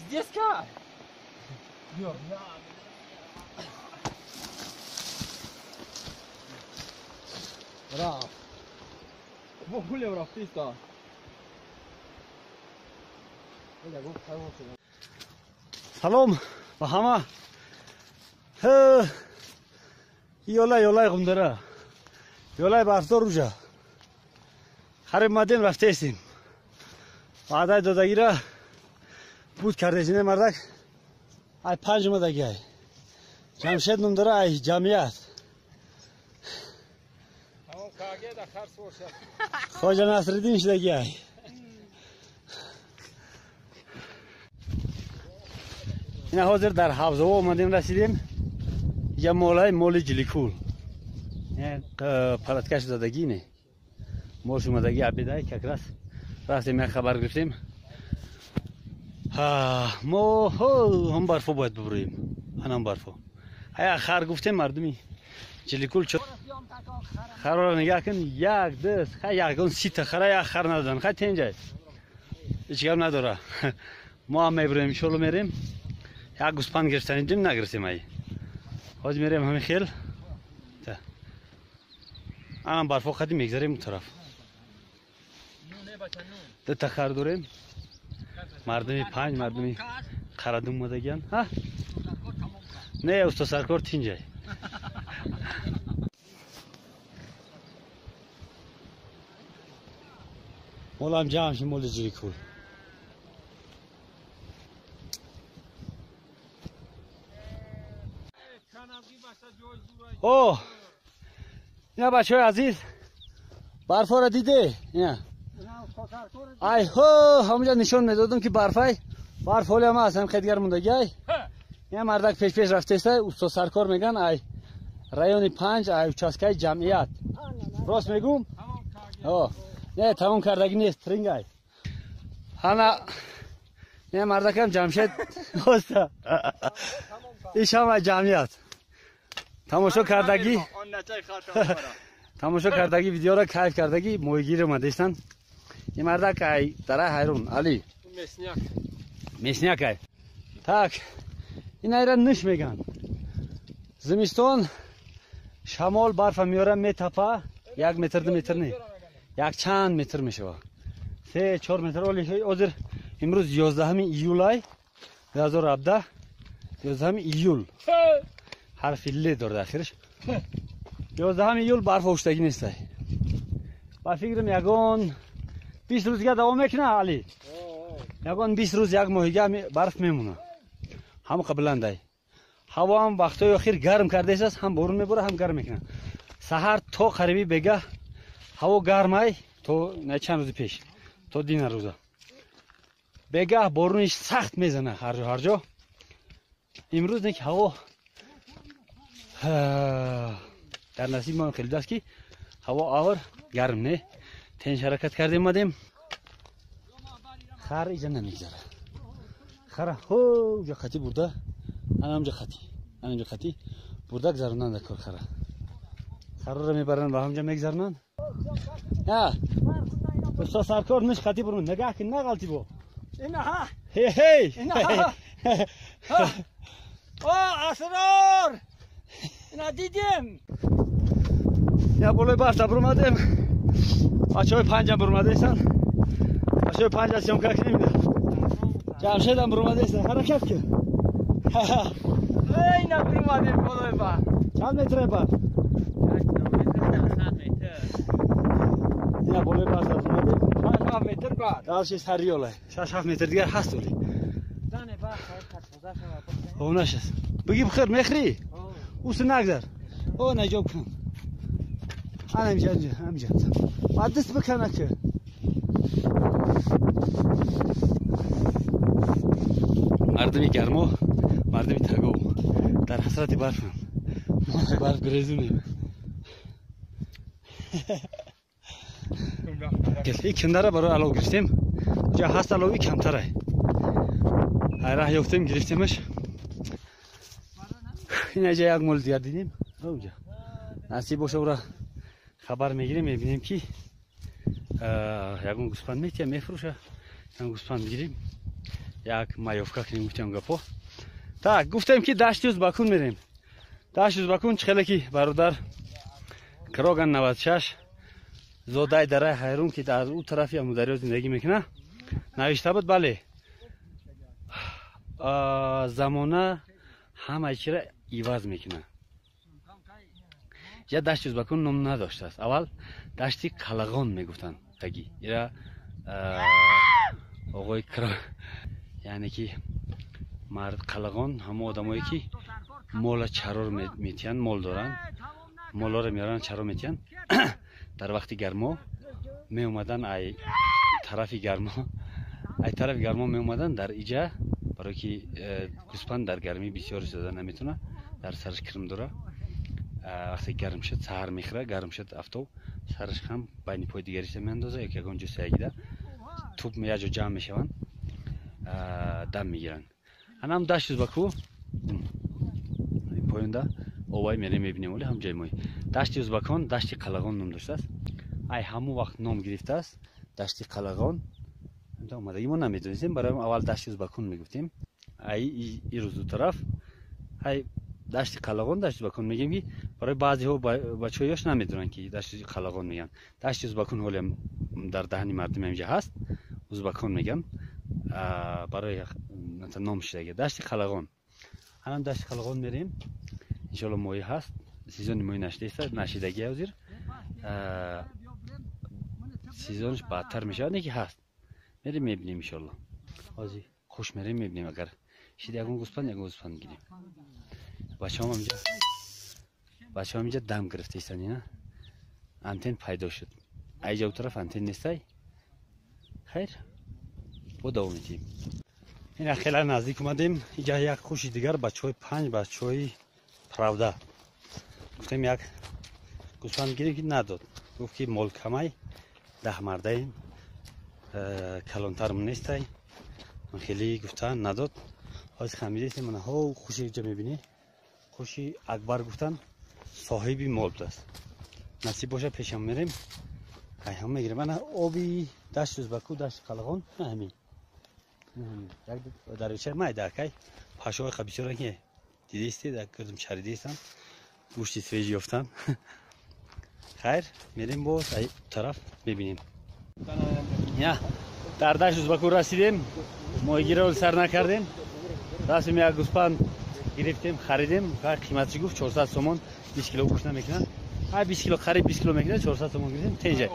Здесь как? Рав. Во хуле рав тиста. Салом ба ҳама. Ёлай гумдара. Ёлай барфдор уҷа. Хариб мадем рафтесим. ваъдаи додагира буд кардесине мардак. ай 5 мадаги ай. Ҷамшед нумдара ай ҷамъият. Тамом каге да харс боша. Хоҷа Насриддин шудаги ай. ина ҳозир дар ҳавзаво омадем расидем. я молаи моли ҷиликул. палаткаш задагӣ не. мош омадаги абедай какрас. рафтем як хабар гирифтем. мо ҳам барфо бояд бибурем. анам барфо. ҳая хар гуфтем мардуми ҷиликул чо. харро нигоҳ кун як дус ягон 30 хара як хар надан. хай тенҷай. ҳеҷ гап надора. мо ҳам мебурем иншоалло мерем. як гӯспанд гирифтан идем нагирифтем ай. ҳозир мерем ҳамин хел. анам барфо хади мегзарем он тараф. дута хар дорем. мардуми 5 мардуми қарадум омадагиян. не устод саркор тинҷай. молам ҷамъ ши моли ҷиликул. о ина бачаҳои азиз барфоро диде? ина ай ҳо ҳамуҷа нишон медодам ки барфай барф ҳоли ҳама аст ҳам хедгар мондаги ай. ина мардак пеш рафтеста устод саркор меган ай райони 5 ай участкаи ҷамъият. рост мегум? не тамом кардаги нест трингай. ҳана ина мардакам ҷамшед оста. ишам ай ҷамъият. тамошо кардаги тамошо кардаги видеоро кайф кардаги моҳигир омадестан. ин мардак ай дарай ҳайрон али месняк ай. так инайра ниш меган. зимистон шамол барфа меора метапа 1 метр 2 метр не як чанд метр мешава 3-4 метр. оли ҳозир имрӯз 11 июлай 2017 11 июл ҳарфи л дорад ахираш. 11 июл барф оштагӣ нестай. ба фикрам ягон 20 рӯзга давом мекуна али. ягон 20 рӯз як моҳига барф мемуна. ҳамақа бландай. ҳаво ҳам вақтҳои охир гарм кардесаст. ҳам борун мебора ҳам гарм мекуна. саҳар то қариби бегаҳ ҳаво гармай то на чанд рӯзи пеш то дина рӯза. бегаҳ боруниш сахт мезана ҳар ҷо. имрӯз не ки ҳаво дар насиби ман хеле даст ки ҳаво авр гарм не. тенҷ ҳаракат кардем омадем. хар иҷа намегзара. хара ҳоҷа хати бурда анамҷа хати бурда гузаронанда кор хара. харро мебаранд ва ҳамҷа мегзаронанд. устод саркор ниш хати бурун нагаҳ кин нағалти бо. ҳей асрор ина дидем. я болои барф бурмадем. бачаҳои 5 бурмадестан. бачаҳои 5 сёмка намеда. ҷамшедам бурмадестан. ҳаракат кун. ина бурмадем болои барф. чанд метр барф? 100 метр. ина болои барф бурмадем. 7 метр бар. далши сариёлай. 6-7 метр дигар ҳаст оли. зане барф таза шава. онашаст. бигӣ бихир мехри? уст нагзар. о наҷоб кун. амҷад. баъд дист бикана ки. мардуми гармо, мардуми тагов. дар ҳасрати барфам. моҳи барф гирезунем. ин киндара барои алов гирифтем. ҷа ҳаст алови камтарай. айраҳ ёфтем гирифтемаш. ин аҷа як мол дигар дидем. оҷа. насиб боша ура خبر میگیریم میبینیم که یکون گوسفند میتیه میفروشه یکون گوسفند میگیریم یک مایوفکا کنیم گفتیم گپو так گفتیم که دشت ازبکون میریم دشت ازبکون خیلی که برادر کروگان 96 زودای دره حیرون که در اون طرفی امودریا زندگی میکنه نوشته بود بله زمانه همه چی را عوض میکنه یا دشت ازبکون نام نداشته است اول دشتی قلغان میگفتن تگی ایرا آقای کرا یعنی که مرد قلغان همه آدمایی که مال چرار میتین مال دارن مالا رو میارن چرا میتین در وقت گرما می اومدن ای طرف گرما می اومدن در ایجا برای که گوسفند در گرمی بسیار زیاده نمیتونه در سرش کرم داره وقتی گرم شد سحر میخوره گرم شد افتو سرش هم بین پای دیگریش میاندازه یک یکون جو سیگیده توپ یه جا جمع میشون دم میگیرن هم دشت ازبکو این پایونده اوای میریم میبینیم ولی هم جای مای دشت ازبکان دشت قلغان نام داشته است ای همون وقت نام گرفته است دشت قلغان اومدگی ما نمیدونستیم برای اول دشت ازبکان میگفتیم ای روز دو طرف ای دشت قلغان دشت ازبکان میگیم که برای بعضی ها بچه‌هاش نمیدونن که دشت قلغان میگن دشت ازبکان ولی هم در دهنی مردم اینجا هست ازبکان میگن برای نام شده دشت قلغان الان دشت قلغان میریم انشالله ماهی هست سیزن ماهی نشیدگی هزیر سیزنش بدتر میشه نه که هست میریم میبینیم انشالله بازی خوش میریم میبینیم اگر شید یکون گوسفند گیریم بچه هم اینجا دم گرفته ایستن نه انتن پیدا شد ایجا طرف انتن نیسته خیر با دوام میتیم این خیلی نزدیک اومدیم اینجا یک خوشی دیگر بچه های 5 بچه های پراوده گفتیم یک گوسفند گیریم که نداد گفت که مال کمای 10 مرده ایم کلانترم نیسته من خیلی گفتن نداد از خمیده من ها خوشی اینجا میبینی خوشی اکبر گفتن صاحبی مال است نصیب باشه پیشم میریم ای هم میگیریم من آبی دشت ازبکو دشت قلغان نه همین در ویچه مای داکی پاشوهای خبیسی را که دیدیستی در کردم چریدیستم گوشتی سویجی افتن خیر میریم باز ای طرف ببینیم یا در دشت ازبکو رسیدیم ماهیگیری رو سر نکردیم رسیم یک گوسفند گرفتیم خریدیم قیمتش گفت 400 سومون 20 کیلو گوشت نمیکنن های 20 کیلو خرید 20 کیلو میکنه 400 سومون گرفتیم تنجه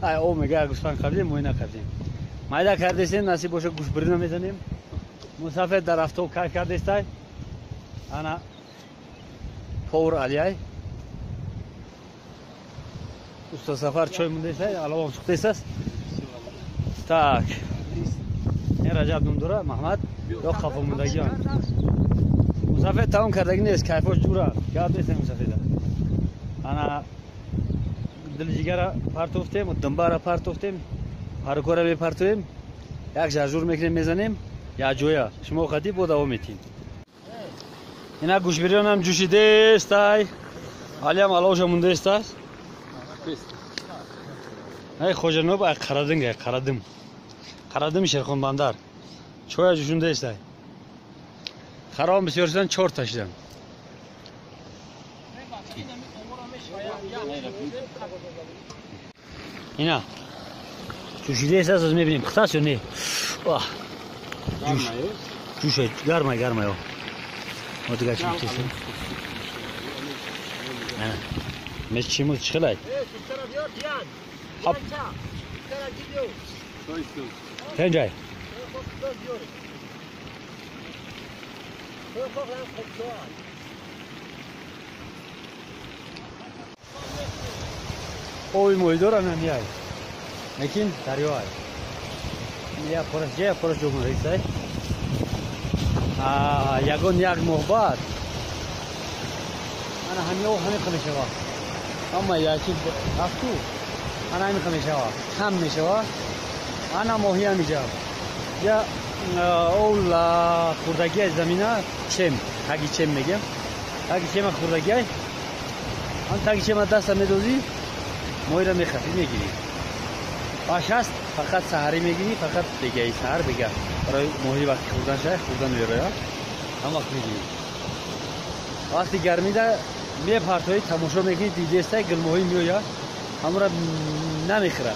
ای او میگه گوسفند خریدیم ماهی نکردیم مایده کردیم نصیب باشه گوشت بری نمیزنیم مسافر در هفته کار کرده است انا پور علیای استاد سفر چای مونده است علاوه سوخته است تاک این رجب نمدوره محمد یا خفا موندگیان مسافر تمام کردگی نیست کیفاش دوره یاد نیست مسافر انا دل جگر پرتوفتیم و دنبال پرتوفتیم هرکوره میپرتویم یک جرجور میکنیم میزنیم یا جویا شما خطی بود دوام میتین اینا گوشبریان هم جوشیده است حالی هم علاوه مونده است ای خوجنوب قردم شیرخان بندر چویا جوشونده است خرام بسیار شدن 4 تا شدن اینا جوشیده است از میبینیم قطعه یا نه جوشه گرمه ها ما دیگه چی میتیسیم میشه چی موز چخلای هاپ تنجای اوی مویدور هم نمیای لیکن دریو های یا پرش جمعه ریسه یکون یک محبت انا همین خمیشه ها اما یکی افتو انا همین خمیشه ها کم میشه ها انا ماهی هم میجا یا اول خوردگی از زمینه چم هگی چم میگم هگی چم خوردگی آن تاکی چه من دست میدوزی موی را میخفی میگیری باش هست فقط سحری میگیری فقط دیگه ای سحر بگه برای موی وقتی خوردن شای خوردن میره هم وقت میگیری وقتی گرمی ده می پرتوی تماشا میکنی دیده است گل موی میویا همون را نمیخوره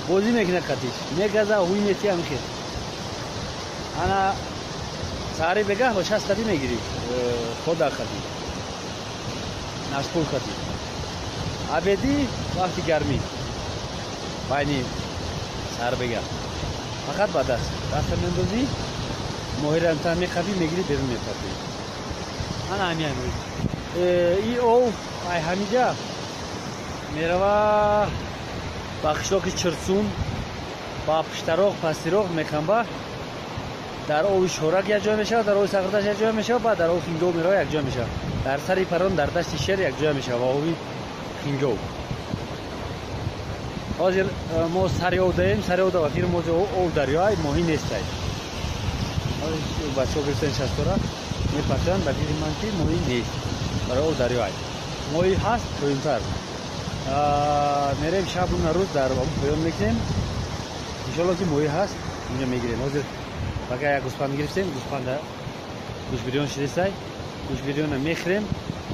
بازی میکنه قطیش میگذه هوی میتی هم خیر انا سحری بگه باش هست قدی میگیری خود در قدی نشپول قدی عبیدی وقتی گرمی باینی سر بگه فقط با دست مندازی موهی را امتحان میخوابی میگیری بیرون میپردی انا همین ای او ای همینجا میروا با قشلاق چرسون با پشتراغ پستیراغ میکنبا در او شورک یک جا میشه در او سقردش یک جا میشه بعد در او خینگو میره یک جا میشه در سری پران در دشت شیر یک جا میشه و اوی خینگو حاضر ما سری او داریم سری او داریم موضوع او دریای ماهی نیست بچه ها گرفتن شستورا میپرسن بگیر من که ماهی نیست برای او دریای ماهی هست توینتر میریم شب و روز در پایان میکنیم انشالله که ماهی هست اینجا میگیریم حاضر بقیه یک گوسفند گرفتیم گوسفند گوش بیریون شدیسته گوش بیریون میخریم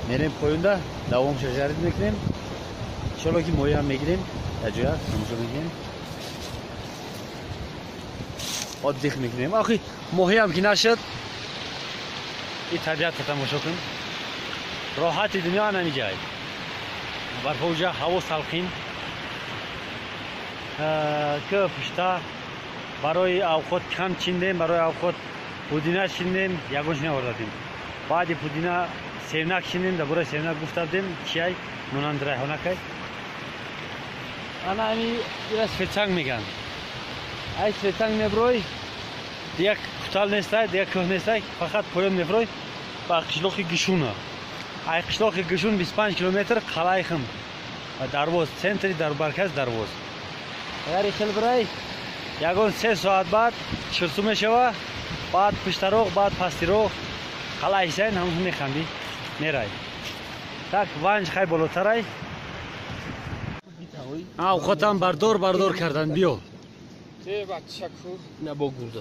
میریم پایونده دوام شجرد میکنیم انشالله که ماهی هم میگیریم یک جویا تماشا میکنیم آدیخ میکنیم آخی ماهی هم که نشد این طبیعت رو تماشا کنیم راحت دنیا نمیجاید برف اوجا هوا سلخین که پشتا برای اوقات کم چیندیم برای اوقات پودینه چیندیم یگونش نوردیم بعد پودینه سیونک چیندیم در برای سیونک گفتادیم چیای نونان ریحانک انا امی ایرا سفیدسنگ میگن ای سفیدسنگ نبروی دیگه کتال نیسته دیگه که نیسته فقط پایان نبروی با قشلاق گشونه ای قشلاق گشون 25 کیلومتر قلایخم درواز سنتری در مرکز درواز اگر ایخل برای یگون 3 ساعت بعد چرسو میشوه بعد پشتراغ بعد پستیراغ قلعه حسین همون میخندی میرای так ونج خیلی بالاترای اوقات هم بردار کردن بیو نه با گورده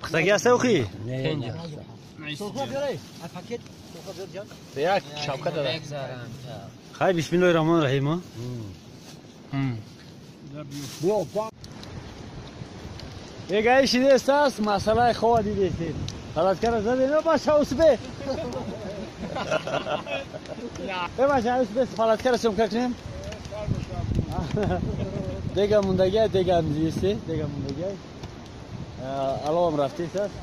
پختگی هسته او خی؟ نه یک شبکه داره خیلی بسم الله الرحمن الرحیم دیگه ایشی دیست است مسئله خواه دیدید حالت کرده زده نه باشه اوسبه باشه اوسبه حالت کرده سیم کنیم دیگه موندگی دیگه هم دیستی دیگه موندگی علاوه هم رفتی است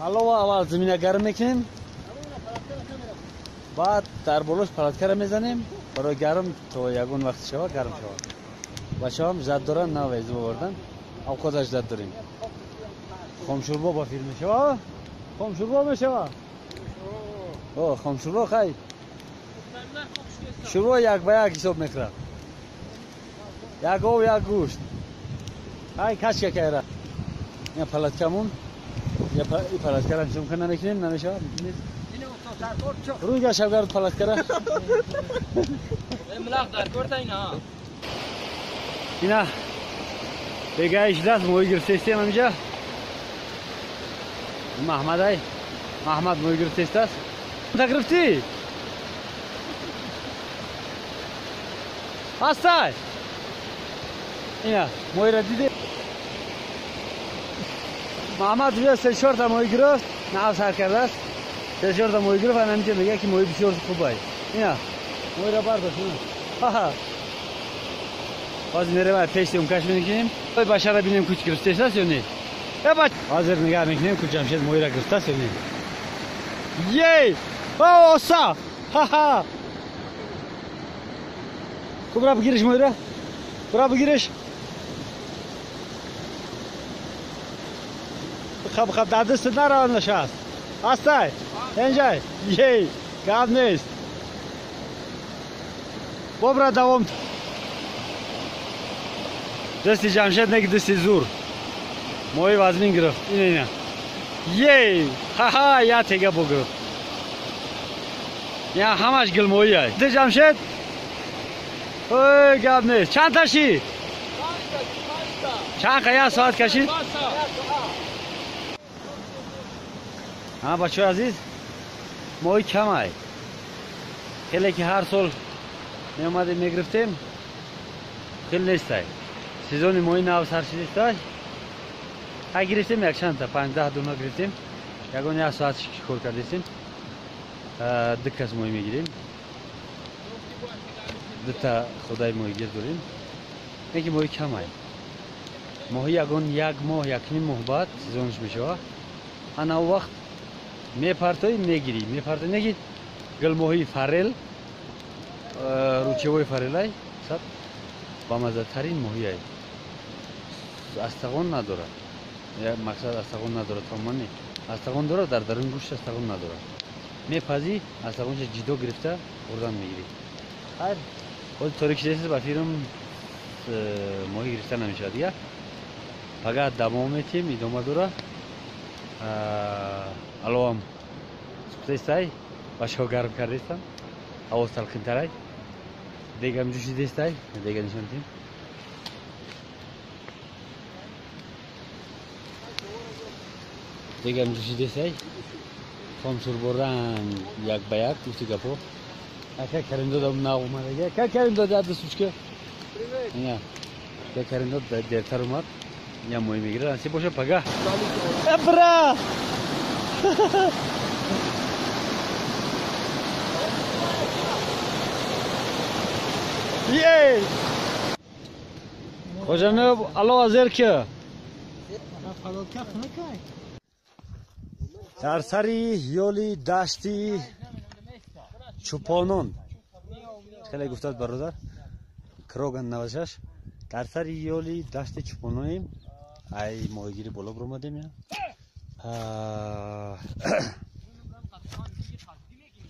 علاوه اول زمینه گرم میکنیم بعد در بلوش پلاتکر میزنیم برای گرم تو یگون وقت شوا گرم شوا بچه هم زد دارن نه ویزو بردن اوقاتش زد داریم خمشوربا با فیلم شوا خمشوربا میشوا اوه خمشوربا خیلی شوربا یک به یک حساب میکره یک او یک گوشت های کش که کهره این پلاتکمون یا پلاتکر انشون کنه نمیکنیم نمیشه روی گشت گرد پلات کرده ملاق در کرده اینا دیگه ایش دست موی گرفته استیم همینجا محمد موی گرفته است تا گرفتی هسته اینا موی را دیده محمد روی 3-4 تا موی گرفت نه سر کرده است 3-4 تا موی گرفت و نمیشه میگه که موی بسیار خوبه اینا موی را برداشت ها باز میره و پیشتی اون کش میکنیم بشه را بینیم کچ گرفته است یا نه حاضر نگاه میکنیم که جمشید موی را گرفته است یا نه یی اوسا ها ها برا بگیرش موی را برا بگیرش خب در دست نران نشست هسته اینجا یی گاب نیست برا دوام دستی جمشید نگه دستی زور موی وزمین گرفت اینا یی ها ها یا تیگه بگرفت یا همش گل مویی های ده جمشید اوی گب نیست چند تاشی؟ چند که 1 ساعت کشید؟ ها بچه عزیز موی کم های خیلی که هر سال می اومدیم می گرفتیم خیلی نیست های سیزون موی نو سر شدیست های ها گرفتیم یک چند تا 15 دونه گرفتیم یکون 1 ساعت کار کردیستیم دکس موی می گیریم دوتا خدای موی گیر داریم یکی موی کم های موی یکون 1 ماه 1.5 ماه بعد سیزونش میشه انا وقت می پرتای میگیری می پرتای نگید گل موی فریل روچه‌وی فریلای سب با مزه ترین موی های استخوان نداره یا مقصد استخوان نداره تمامی استخوان داره در درون گوشت استخوان نداره میپزی استخوانش جدا گرفته خوردن میگیری خیر خود طوری که با فیلم موی گرفته نمیشه دیگه فقط دمام میتیم ادامه داره الان سپتای باشو گرم کردیستم هوا سالکن ترای دیگه هم جوشی دیستای دیگه نشون تیم دیگه هم جوشی دیستای خامسور بردن یک به یک دوستی گپو اکه کرنده دام ناو اومده که کرنده داد سوچکه نه که کرنده دیرتر اومد یا موی میگیره نسی باشه پگه ابرا یه خوشنب الله حاضر که در سری یولی دشتی چوپانون خیلی گفتاد برادر کروگن نوشش در سری یولی دشتی چوپانونیم ای ماهیگیری بالا برامدیم یا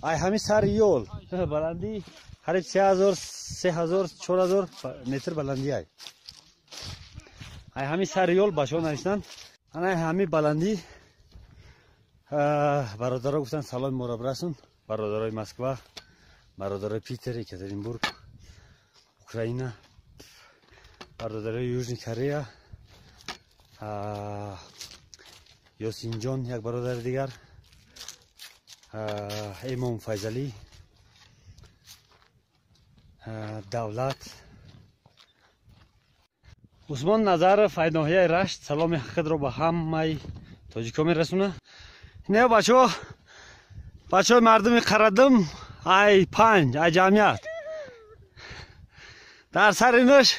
ای همین سر یول بلندی قریب 3000 3000 4000 متر بلندی ای همین سر یول باشون نشستن انا همین بلندی برادرها گفتن سلام ما را برسون برادرای مسکو برادرای پیتر یکاترینبورگ اوکراینا برادرای یوژنی کره یاسینجان یک برادر دیگر امام فیضلی دولت عثمان نظر فیدناهی رشت سلام حقیقت رو به همه تاجیکا میرسونه نه بچه مردم قردم ای 5 ای جمعیت در سر اینش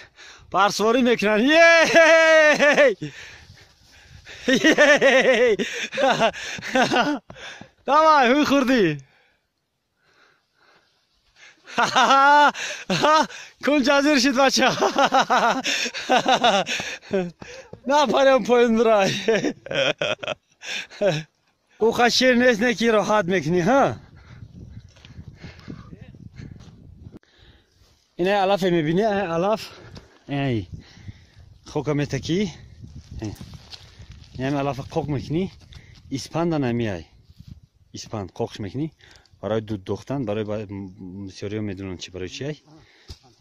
برسواری میکنن دامای هوی خوردی کل جزیر شد بچه نه پریم پایین برای او خشیر نیست نکی راحت میکنی ها اینه علف میبینی علف ای خوکا میتکی اینه علف خوک میکنی اسپند نمیای اسپند خوکش میکنی برای دود دوختن برای مسیاری ها میدونن چی برای چی ای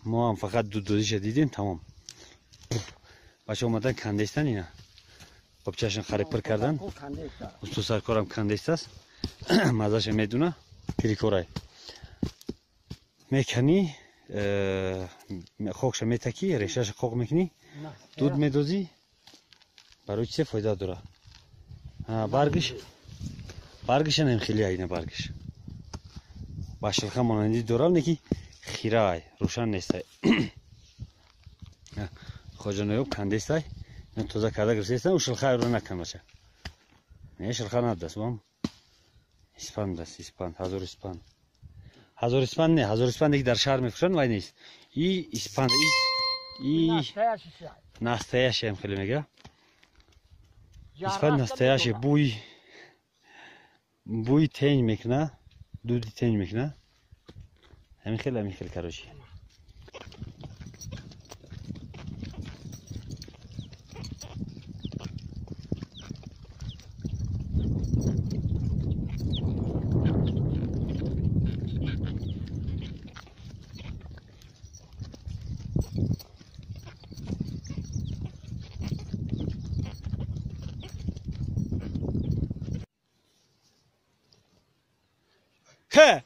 ما هم فقط دود دودیش دیدیم تمام بچه اومدن کندیستن اینا بابچهشون خرید پر کردن تو سرکارم کندیست است مزهش میدونه پیریکورای میکنی خوکش میتکی ریشهش خوک میکنی دود میدوزی برای چی فایده داره برگش نیم خیلی اینه برگش با شلخه مانندی داره نکی خیره ای روشن نیست خوجانویوب کندیست ای توزه کرده گرسیستن و شلخه رو نکن بچه نه شلخه ندست بام اسپند است اسپند هزار اسپند نه هزار اسپند که در شهر میفروشن وای نیست ای اسپند ای نستایش هم خیلی میگه اسپند نستایش بوی تنج میکنه دودی تنج میکنه همین خیلی کروشی که